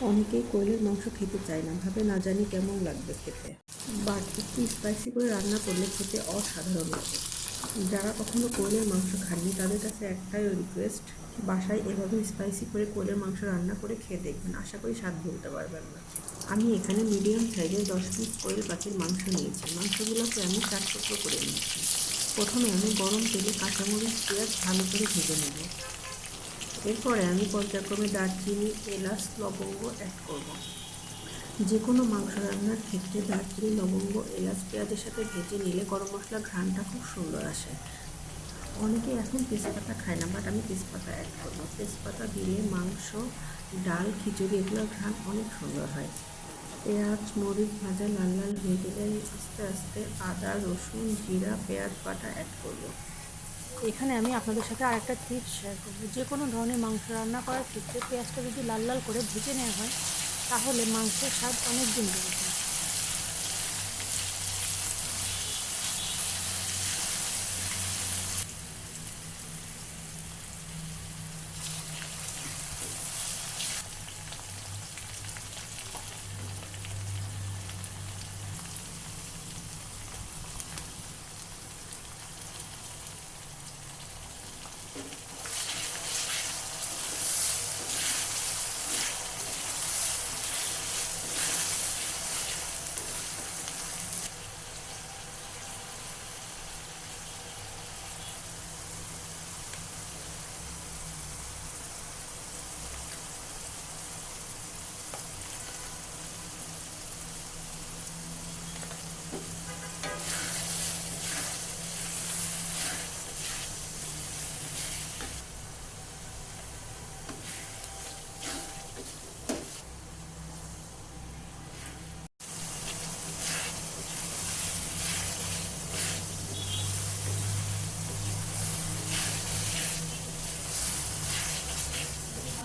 অনেকেই কোয়েলের মাংস খেতে চায় না, ভাবে না জানি কেমন লাগবে খেতে, বাট একটু স্পাইসি করে রান্না করলে খেতে অসাধারণ লাগে। যারা কখনো কোয়েলের মাংস খাননি তাদের কাছে একটাই রিকোয়েস্ট, বাসায় এভাবে স্পাইসি করে কোয়েলের মাংস রান্না করে খেয়ে দেখবেন, আশা করি স্বাদ ভুলতে পারবেন না। আমি এখানে মিডিয়াম সাইজের 10 পিস কোয়েল পাখির মাংস নিয়েছি। মাংসগুলোকে আমি 4 টুকরো করে নিয়েছি। প্রথমে আমি গরম তেলে কাঁচামরিচ পেঁয়াজ ভালো করে ভেজে নেব। এরপরে আমি পর্যায়ক্রমে দারচিনি এলাচ লবঙ্গ অ্যাড করব। যে কোনো মাংস রান্নার ক্ষেত্রে দারচিনি লবঙ্গ এলাচ পেঁয়াজের সাথে ভেজে নিলে গরম মশলার ঘ্রাণটা খুব সুন্দর আসে। অনেকে এখন তেজপাতা খায় না, বাট আমি তেজপাতা অ্যাড করব। তেজপাতা দিলে মাংস ডাল খিচুড়ি এগুলোর ঘ্রাণ অনেক সুন্দর হয়। পেঁয়াজ মরিচ ভাজা লাল লাল হয়ে গেলে আস্তে আস্তে আদা রসুন জিরা পেঁয়াজ বাটা অ্যাড করব। এখানে আমি আপনাদের সাথে আরেকটা টিপস শেয়ার করব। যে কোনো ধরনের মাংস রান্না করার ক্ষেত্রে পেঁয়াজটা যদি লাল লাল করে ভেজে নেওয়া হয় তাহলে মাংসের স্বাদ অনেক দিন বেড়ে যায়।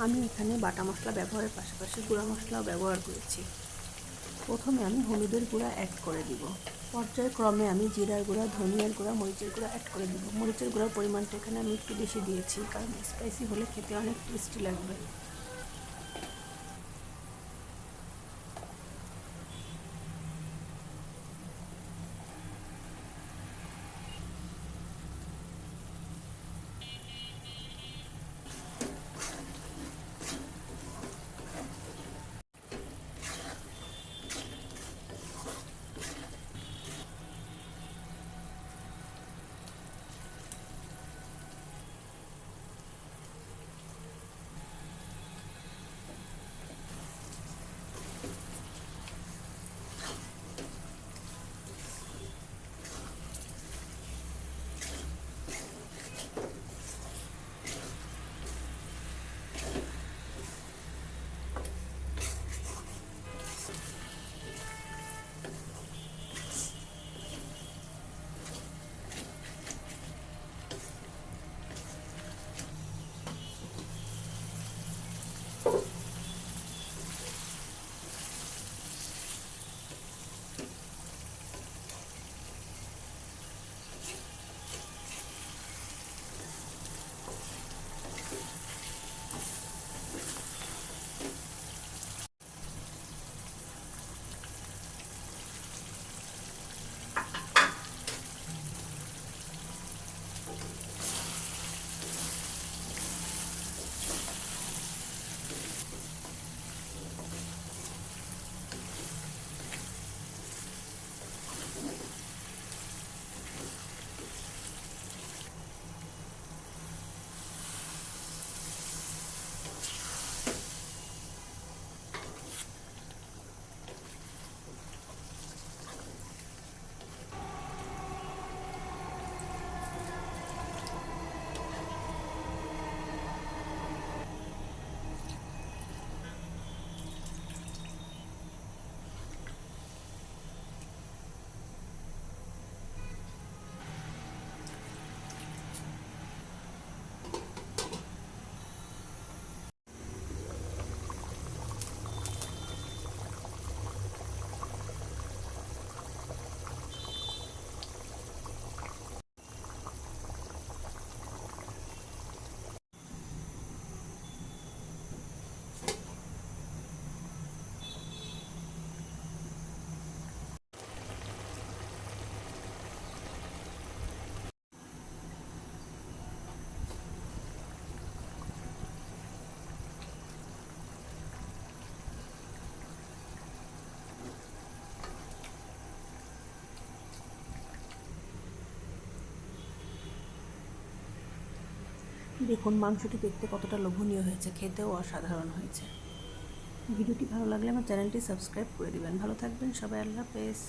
আমি এখানে বাটা মশলা ব্যবহারের পাশাপাশি গুঁড়া মশলাও ব্যবহার করেছি। প্রথমে আমি হলুদের গুঁড়া অ্যাড করে দিব। পর্যায়ক্রমে আমি জিরার গুঁড়া ধনিয়ার গুঁড়া মরিচের গুঁড়া অ্যাড করে দিব। মরিচের গুঁড়ার পরিমাণটা এখানে আমি একটু বেশি দিয়েছি, কারণ স্পাইসি হলে খেতে অনেক টেস্টি লাগবে। দেখুন মাংসটি দেখতে কতটা লোভনীয় হয়েছে, খেতেও অসাধারণ হয়েছে। ভিডিওটি ভালো লাগলে আমার চ্যানেলটি সাবস্ক্রাইব করে দিবেন। ভালো থাকবেন সবাই, আল্লাহ হাফেজ।